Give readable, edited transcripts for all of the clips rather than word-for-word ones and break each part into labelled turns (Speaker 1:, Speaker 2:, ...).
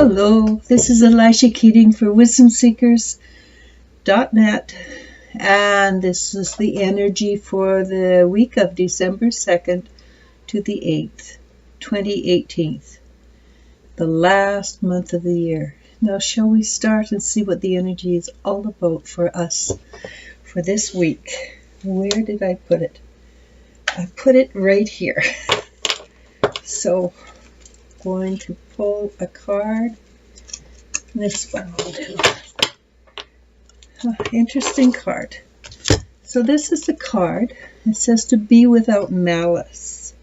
Speaker 1: Hello, this is Elisha Keating for WisdomSeekers.net, and this is the energy for the week of December 2nd to the 8th, 2018, the last month of the year. Now, shall we start and see what the energy is all about for us for this week? Where did I put it? I put it right here. So, going to pull a card. This one will do. Interesting card. So this is the card. It says to be without malice.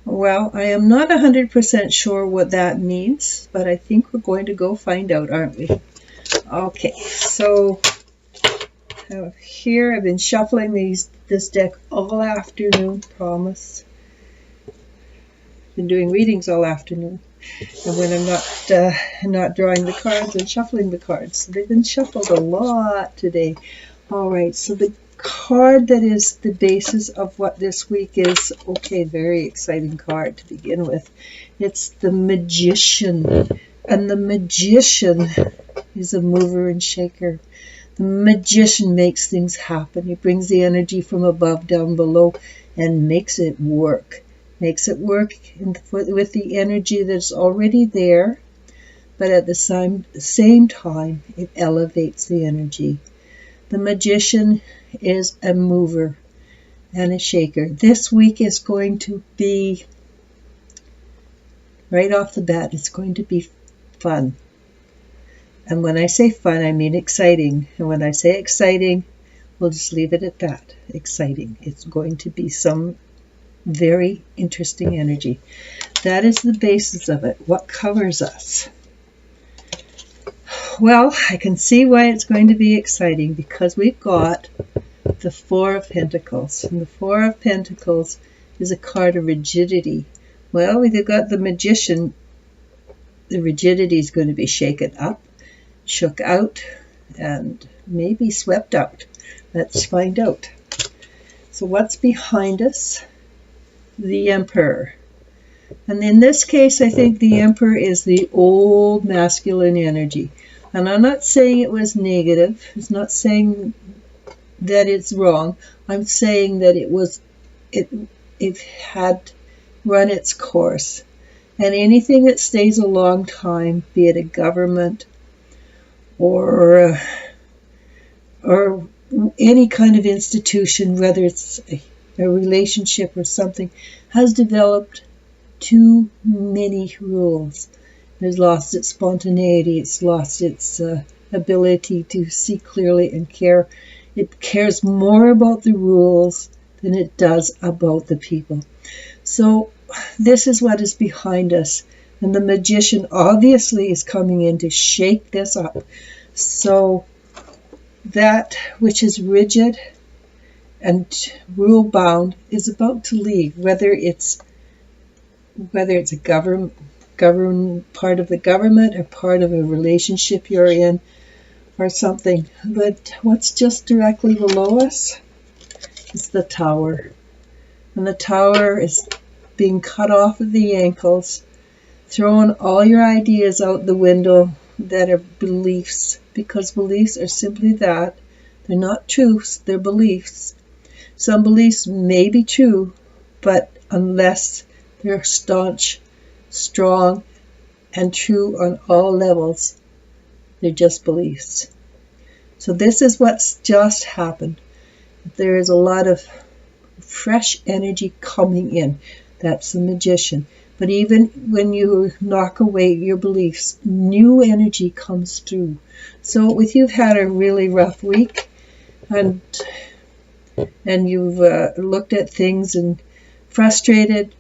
Speaker 1: Well, I am not 100% sure what that means, but I think we're going to go find out, aren't we? Okay, so here I've been shuffling this deck all afternoon, promise. Been doing readings all afternoon, and when I'm not drawing the cards, I'm shuffling the cards. So they've been shuffled a lot today. All right, so the card that is the basis of what this week is, okay, very exciting card to begin with. It's the Magician, and the Magician is a mover and shaker. The Magician makes things happen. He brings the energy from above down below and makes it work. Makes it work with the energy that's already there, but at the same time, it elevates the energy. The Magician is a mover and a shaker. This week is going to be, right off the bat, it's going to be fun. And when I say fun, I mean exciting. And when I say exciting, we'll just leave it at that. Exciting. It's going to be some very interesting energy. That is the basis of it. What covers us? Well, I can see why it's going to be exciting, because we've got the Four of Pentacles. And the Four of Pentacles is a card of rigidity. Well, we've got the Magician. The rigidity is going to be shaken up, shook out, and maybe swept out. Let's find out. So what's behind us? The Emperor. And in this case, I think the Emperor is the old masculine energy. And I'm not saying it was negative. It's not saying that it's wrong. I'm saying that it had run its course. And anything that stays a long time, be it a government or any kind of institution, whether it's a relationship or something, has developed too many rules. It's lost its spontaneity. It's lost its ability to see clearly and care. It cares more about the rules than it does about the people. So this is what is behind us. And the Magician obviously is coming in to shake this up. So that which is rigid and rule bound is about to leave, whether it's a government part of the government or part of a relationship you're in or something. But what's just directly below us is the Tower. And the Tower is being cut off of the ankles, throwing all your ideas out the window that are beliefs, because beliefs are simply that. They're not truths, they're beliefs. Some beliefs may be true, but unless they're staunch, strong, and true on all levels, they're just beliefs. So this is what's just happened. There is a lot of fresh energy coming in. That's the Magician. But even when you knock away your beliefs, new energy comes through. So if you've had a really rough week, and you've looked at things and frustrated,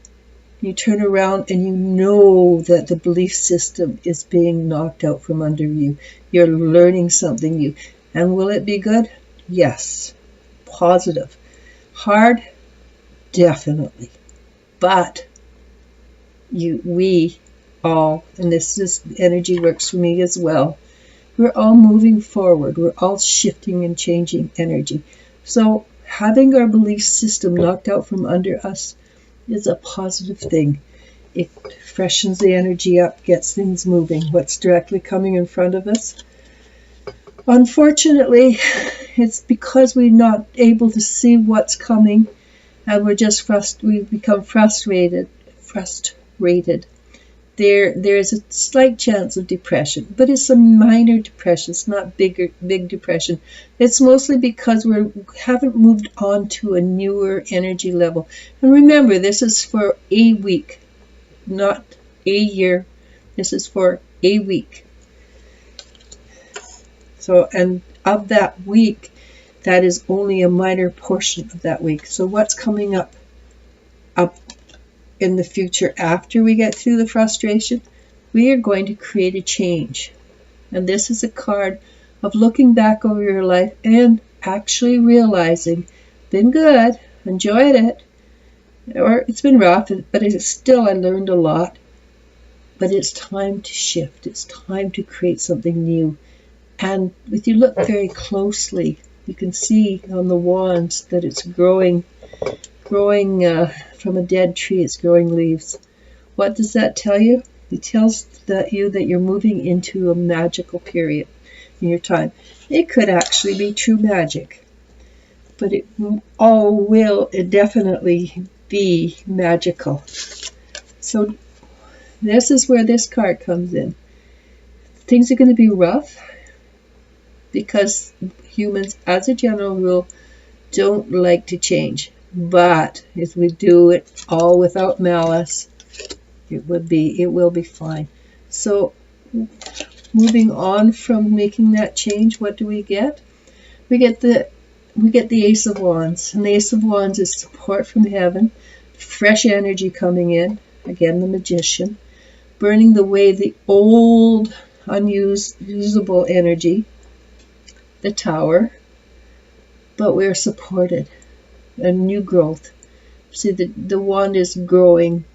Speaker 1: you turn around and you know that the belief system is being knocked out from under you. You're learning something new. And will it be good? Yes. Positive. Hard? Definitely. But we all, and this energy works for me as well, we're all moving forward. We're all shifting and changing energy. So having our belief system knocked out from under us is a positive thing. it freshens the energy up, gets things moving. What's directly coming in front of us? Unfortunately, it's because we're not able to see what's coming, and we become frustrated. There's a slight chance of depression, but it's a minor depression. It's not big depression. It's mostly because we haven't moved on to a newer energy level. And remember, this is for a week, not a year. This is for a week. So, and of that week, that is only a minor portion of that week. So what's coming up in the future after we get through the frustration? We are going to create a change. And this is a card of looking back over your life and actually realizing, been good, enjoyed it, or it's been rough, but it's still, I learned a lot. But it's time to shift. It's time to create something new. And if you look very closely, you can see on the wands that it's growing from a dead tree. It's growing leaves. What does that tell you? It tells you that you're moving into a magical period in your time. It could actually be true magic, but it will definitely be magical. So this is where this card comes in. Things are going to be rough because humans, as a general rule, don't like to change. But if we do it all without malice, it will be fine. So moving on from making that change, what do we get? We get the Ace of Wands. And the Ace of Wands is support from heaven, fresh energy coming in. Again, the Magician, burning away the old, unusable energy, the Tower. But we're supported. A new growth. See, the wand is growing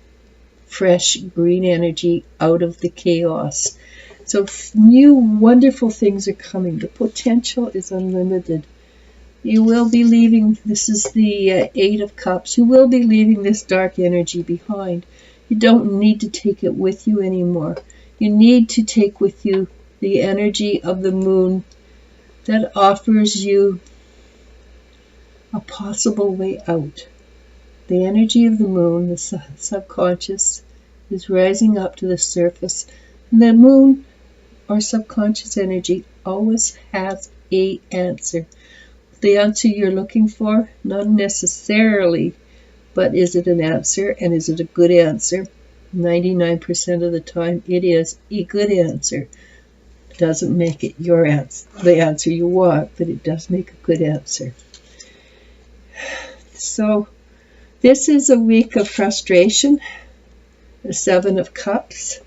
Speaker 1: fresh green energy out of the chaos. So new wonderful things are coming. The potential is unlimited. You will be leaving, this is the Eight of Cups, you will be leaving this dark energy behind. You don't need to take it with you anymore. You need to take with you the energy of the moon that offers you a possible way out. The energy of the moon, the subconscious, is rising up to the surface. And the moon, or subconscious energy, always has an answer. The answer you're looking for, not necessarily, but is it an answer, and is it a good answer? 99% of the time, it is a good answer. It doesn't make it your answer, the answer you want, but it does make a good answer. So this is a week of frustration, the Seven of Cups,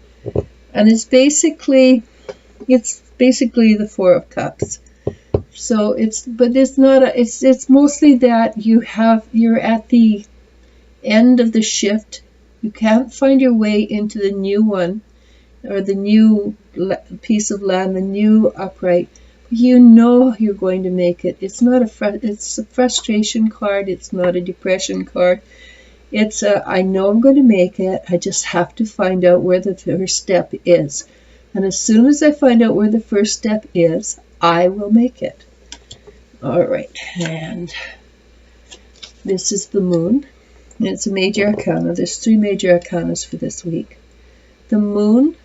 Speaker 1: and it's basically the Four of Cups. So it's mostly that you're at the end of the shift. You can't find your way into the new one, or the new piece of land, the new upright. You know you're going to make it. It's a frustration card. It's not a depression card. It's I know I'm going to make it. I just have to find out where the first step is. And as soon as I find out where the first step is, I will make it. All right. And this is the moon. And it's a major arcana. There's 3 major arcanas for this week. The moon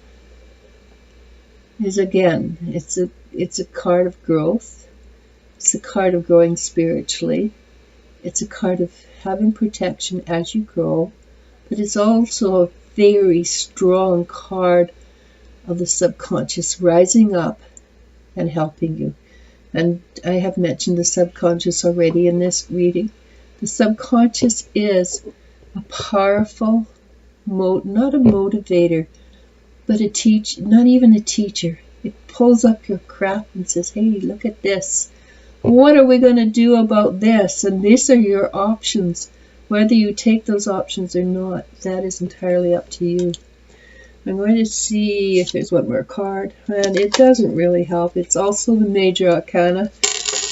Speaker 1: is, again, it's a card of growth. It's a card of growing spiritually. It's a card of having protection as you grow. But it's also a very strong card of the subconscious rising up and helping you. And I have mentioned the subconscious already in this reading. The subconscious is a powerful, not a motivator, but not even a teacher. It pulls up your crap and says, hey, look at this. What are we going to do about this? And these are your options. Whether you take those options or not, that is entirely up to you. I'm going to see if there's one more card. And it doesn't really help. It's also the major arcana,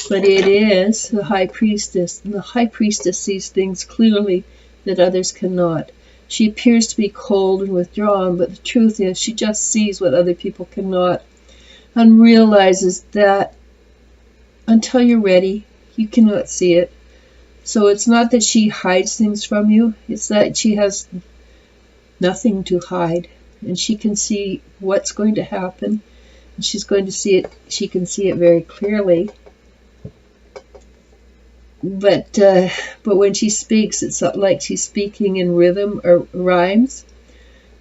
Speaker 1: but it is the High Priestess. And the High Priestess sees things clearly that others cannot. She appears to be cold and withdrawn, but the truth is she just sees what other people cannot, and realizes that until you're ready, you cannot see it. So it's not that she hides things from you, it's that she has nothing to hide, and she can see what's going to happen, and she's going to see it. She can see it very clearly. But when she speaks, it's not like she's speaking in rhythm or rhymes,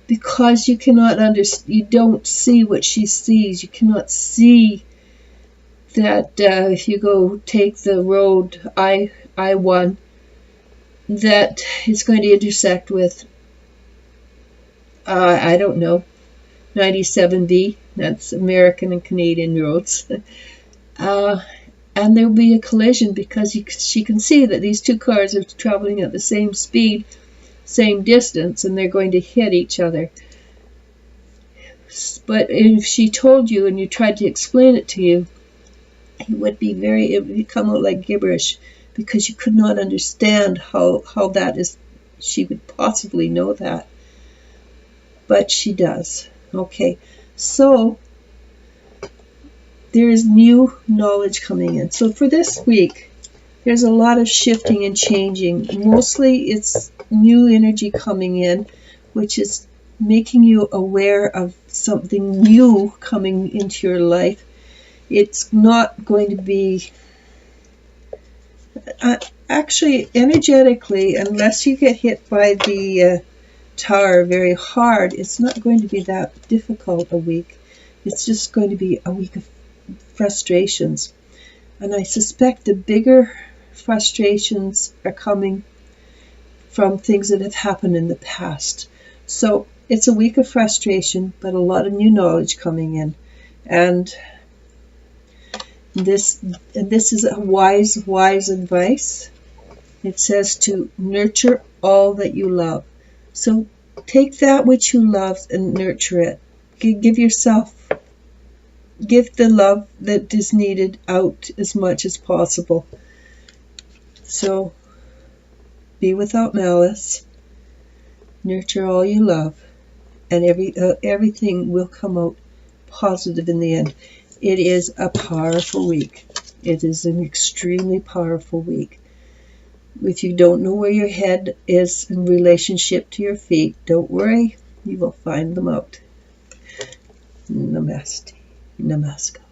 Speaker 1: because you cannot understand. You don't see what she sees. You cannot see that if you go take the road I-1, that it's going to intersect with I don't know, 97B. That's American and Canadian roads. And there will be a collision, because she can see that these two cars are traveling at the same speed, same distance, and they're going to hit each other. But if she told you and you tried to explain it to you, it would come out like gibberish, because you could not understand how that is. She would possibly know that, but she does. Okay, so there is new knowledge coming in. So for this week, there's a lot of shifting and changing. Mostly it's new energy coming in, which is making you aware of something new coming into your life. It's not going to be, actually, energetically, unless you get hit by the tower very hard, it's not going to be that difficult a week. It's just going to be a week of frustrations. And I suspect the bigger frustrations are coming from things that have happened in the past. So it's a week of frustration, but a lot of new knowledge coming in. And this is a wise advice. It says to nurture all that you love. So take that which you love and nurture it. Give the love that is needed out as much as possible. So be without malice. Nurture all you love, and everything will come out positive in the end. It is a powerful week. It is an extremely powerful week. If you don't know where your head is in relationship to your feet, don't worry. You will find them out. Namaste. Namaskar.